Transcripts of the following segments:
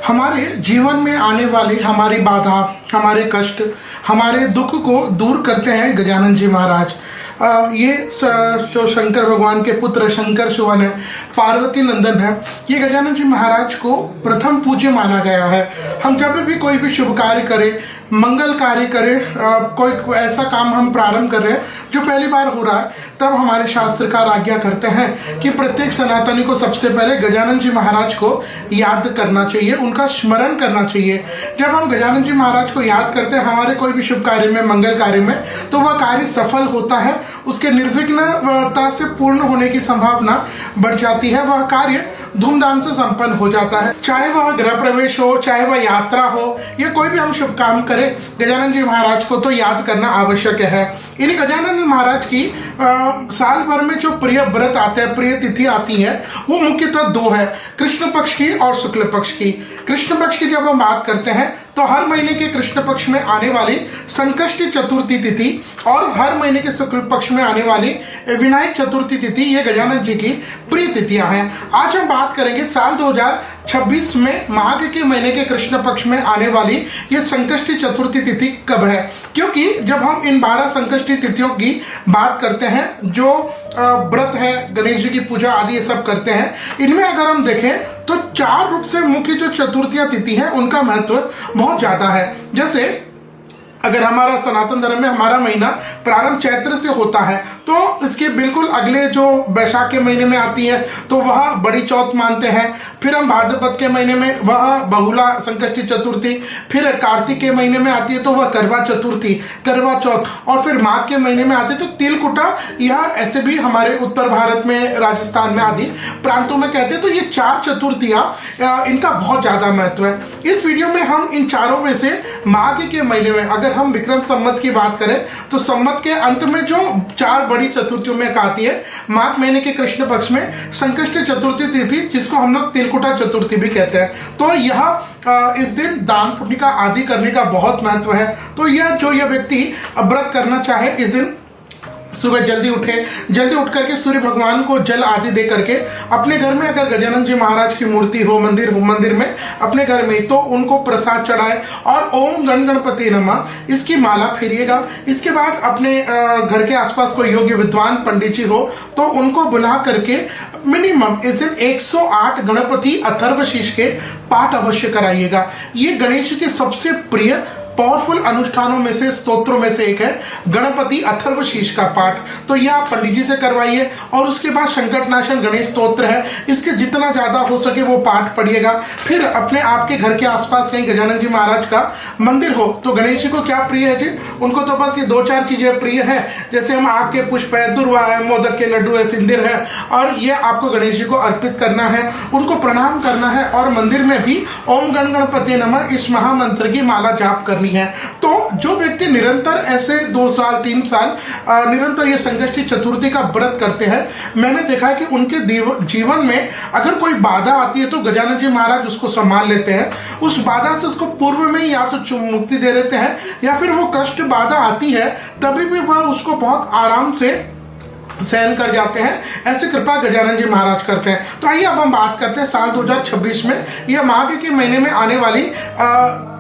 हमारे जीवन में आने वाली हमारी बाधा, हमारे कष्ट, हमारे दुख को दूर करते हैं गजानन जी महाराज। जो शंकर भगवान के पुत्र शंकर सुवन है, पार्वती नंदन है, ये गजानन जी महाराज को प्रथम पूज्य माना गया है। हम जब भी कोई भी शुभ कार्य करें, मंगल कार्य करें, कोई ऐसा काम हम प्रारंभ कर रहे हैं जो पहली बार हो रहा है, तब हमारे शास्त्रकार आज्ञा करते हैं कि प्रत्येक सनातनी को सबसे पहले गजानन जी महाराज को याद करना चाहिए, उनका स्मरण करना चाहिए। जब हम गजानन जी महाराज को याद करते हैं हमारे कोई भी शुभ कार्य में, मंगल कार्य में, तो वह कार्य सफल होता है, उसके निर्विघ्नता से पूर्ण होने की संभावना बढ़ जाती है, वह कार्य धूमधाम से संपन्न हो जाता है। चाहे वह गृह प्रवेश हो, चाहे वह यात्रा हो, या कोई भी हम शुभ काम करें, गजानन जी महाराज को तो याद करना आवश्यक है। इन गजानन महाराज की साल भर में जो प्रिय व्रत आते हैं, प्रिय तिथि आती है, वो मुख्यतः दो है, कृष्ण पक्ष की और शुक्ल पक्ष की। कृष्ण पक्ष की जब हम बात करते हैं तो हर महीने के कृष्ण पक्ष में आने वाली संकष्टी चतुर्थी तिथि और हर महीने के शुक्ल पक्ष में आने वाली विनायक चतुर्थी तिथि, ये गजानन जी की प्रिय तिथियां हैं। आज हम बात करेंगे साल 2026 में माघ के महीने के कृष्ण पक्ष में आने वाली ये संकष्टी चतुर्थी तिथि कब है, क्योंकि जब हम इन 12 संकष्टी तिथियों की बात करते हैं, जो व्रत है, गणेश जी की पूजा आदि ये सब करते हैं, इनमें अगर हम देखें तो 4 रूप से मुख्य जो चतुर्थियां तिथि है उनका महत्व बहुत ज्यादा है। जैसे अगर हमारा सनातन धर्म में हमारा महीना प्रारंभ चैत्र से होता है, तो इसके बिल्कुल अगले जो बैसाख के महीने में आती है तो वह बड़ी चौथ मानते हैं। फिर हम भाद्रपद के महीने में वह बहुला संकष्टी चतुर्थी, फिर कार्तिक के महीने में आती है तो वह करवा चतुर्थी, करवा चौथ, और फिर माघ के महीने में आती है तो तिलकुटा। यह ऐसे भी हमारे उत्तर भारत में, राजस्थान में आदि प्रांतों में कहते हैं। तो ये 4 चतुर्थियां, इनका बहुत ज्यादा महत्व है। इस वीडियो में हम इन चारों में से माघ के महीने में, अगर हम विक्रम संवत की बात करें तो संवत के अंत में जो 4 बड़ी चतुर्थियों में आती है, माघ महीने के कृष्ण पक्ष में संकष्टी चतुर्थी तिथि, जिसको हम लोग तिलकुटा चतुर्थी भी कहते हैं। तो यह इस दिन दान पुण्य का आदि करने का बहुत महत्व है। तो यह जो यह व्यक्ति व्रत करना चाहे, इस दिन सुबह जल्दी उठ करके सूर्य भगवान को जल आदि दे करके अपने घर में, अगर गजानन जी महाराज की मूर्ति हो, मंदिर में अपने घर में, तो उनको प्रसाद चढ़ाए और ओम गण गणपति नमः इसकी माला फेरिएगा। इसके बाद अपने घर के आसपास कोई योग्य विद्वान पंडित जी हो तो उनको बुला करके मिनिमम इस दिन 108 गणपति अथर्वशीष के पाठ अवश्य कराइएगा। ये गणेश के सबसे प्रिय पावरफुल अनुष्ठानों में से, स्तोत्रों में से एक है गणपति अथर्वशीष का पाठ। तो यह आप पंडित जी से करवाइए और उसके बाद संकटनाशन गणेश स्तोत्र है, इसके जितना ज्यादा हो सके वो पाठ पढ़िएगा। फिर अपने आपके घर के आसपास कहीं गजानन जी महाराज का मंदिर हो तो गणेश जी को क्या प्रिय है जी, उनको तो बस ये 2-4 चीजें प्रिय है, जैसे हम आग के पुष्प है, दुर्वा है, मोदक के लड्डू है, सिंदूर है, और ये आपको गणेश जी को अर्पित करना है, उनको प्रणाम करना है और मंदिर में भी ओम गण गणपति नमः इस महामंत्र की माला जाप करनी है। तो जो व्यक्ति निरंतर ऐसे 2 साल 3 साल निरंतर ये संकष्टी चतुर्थी का व्रत करते हैं, मैंने देखा है कि उनके जीवन में अगर कोई बाधा आती है तो गजानन जी महाराज उसको संभाल लेते हैं। उस बाधा से उसको पूर्व में या तो मुक्ति दे देते हैं, या फिर वो कष्ट बाधा आती है तभी भी वह उसको बहुत आराम से सहन कर जाते हैं। ऐसे कृपा गजानन जी महाराज करते हैं। तो आइए अब हम बात करते हैं साल 2026 में यह माघ के महीने में आने वाली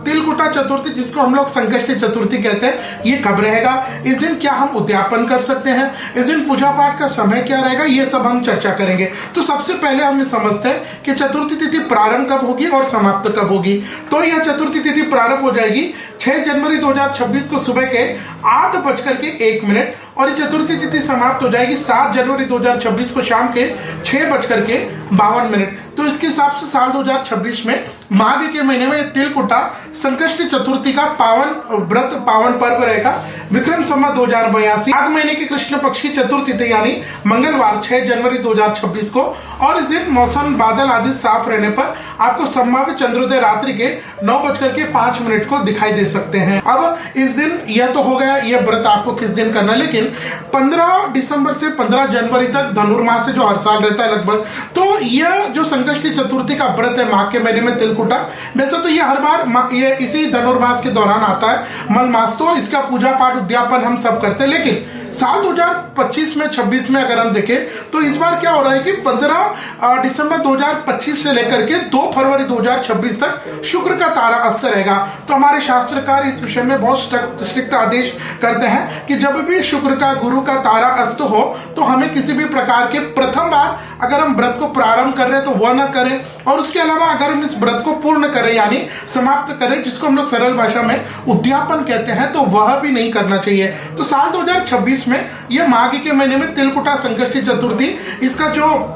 तिलकुटा चतुर्थी, जिसको हम लोग संकष्टी चतुर्थी कहते हैं, ये कब रहेगा, इस दिन क्या हम उद्यापन कर सकते हैं, इस दिन पूजा पाठ का समय क्या रहेगा, ये सब हम चर्चा करेंगे। तो सबसे पहले हम समझते हैं कि चतुर्थी तिथि प्रारंभ कब होगी और समाप्त कब होगी। तो यह चतुर्थी तिथि प्रारंभ हो जाएगी 6 जनवरी 2026 को सुबह के 8:01 और ये चतुर्थी तिथि समाप्त हो जाएगी 7 जनवरी 2026 को शाम के 6:52। तो इसके हिसाब से साल 2026 में माघ के महीने में तिलकुटा संकष्टी चतुर्थी का पावन व्रत, पावन पर्व रहेगा। विक्रम संवत 2082 माघ महीने के कृष्ण पक्ष की चतुर्थी यानी मंगलवार 6 जनवरी 2026 को, और इस दिन मौसम बादल आदि साफ रहने पर आपको संभावित चंद्रोदय रात्रि के 9:05 को दिखाई दे सकते हैं। अब इस दिन यह तो हो गया, यह व्रत आपको किस दिन करना है, लेकिन 15 दिसंबर से 15 जनवरी तक धनुर्मास है जो हर साल रहता है लगभग। तो यह जो संकष्टी चतुर्थी का व्रत है माघ के महीने में तिलकुटा, वैसे तो ये हर बार ये इसी धनुर्मास के दौरान आता है, मल मास, तो इसका पूजा पाठ उद्यापन हम सब करते हैं। लेकिन साल 2025 में 26 में अगर हम देखें तो इस बार क्या हो रहा है कि 15 दिसंबर 2025 से लेकर के 2 फरवरी 2026 तक शुक्र का तारा अस्त रहेगा। तो हमारे शास्त्रकार इस विषय में बहुत स्ट्रिक्ट आदेश करते हैं कि जब भी शुक्र का गुरु का तारा अस्त हो तो हमें किसी भी प्रकार के प्रथम बार अगर हम व्रत को प्रारंभ कर रहे हैं तो वह न करें, और उसके अलावा अगर हम इस व्रत को पूर्ण करें यानी समाप्त करें, जिसको हम लोग सरल भाषा में उद्यापन कहते हैं, तो वह भी नहीं करना चाहिए। तो साल 2026 में यह माघ के महीने में तिलकुटा संकष्टी चतुर्थी, इसका जो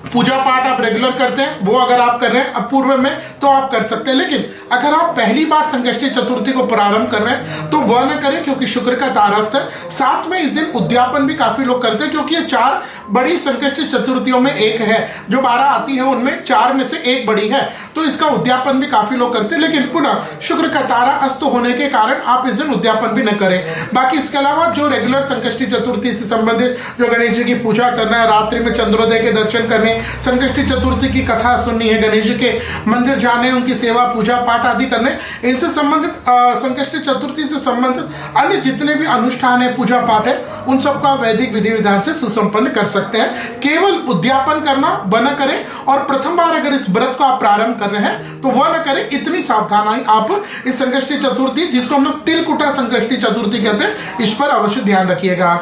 पूजा पाठ आप रेगुलर करते हैं वो अगर आप कर रहे हैं अपूर्व में तो आप कर सकते हैं, लेकिन अगर आप पहली बार संकष्टी चतुर्थी को प्रारंभ कर रहे हैं तो वह न करें क्योंकि शुक्र का तारास्त है। साथ में इस दिन उद्यापन भी काफी लोग करते हैं क्योंकि ये 4 बड़ी संकष्टी चतुर्थियों में एक है, जो 12 आती है उनमें 4 में से एक बड़ी है, तो इसका उद्यापन भी काफी लोग करते हैं। लेकिन पुनः शुक्र का तारा अस्त होने के कारण आप इस दिन उद्यापन भी न करें। बाकी इसके अलावा जो रेगुलर संकष्टी चतुर्थी से संबंधित जो गणेश जी की पूजा करना है, रात्रि में चंद्रोदय के दर्शन करने, संकष्टी चतुर्थी की कथा सुननी है, गणेश जी के मंदिर जाने, उनकी सेवा पूजा पाठ आदि करने, इनसे संबंधित संकष्टी चतुर्थी से संबंधित अन्य जितने भी अनुष्ठान है, पूजा पाठ है, उन सबका वैदिक विधि विधान से सुसंपन्न कर सकते हैं। केवल उद्यापन करना वह न करें, और प्रथम बार अगर इस व्रत को आप प्रारंभ कर रहे हैं तो वह न करें। इतनी सावधानी आप इस संकष्टी चतुर्थी, जिसको हम लोग तिलकुटा संकष्टी चतुर्थी कहते हैं, इस पर अवश्य ध्यान रखिएगा।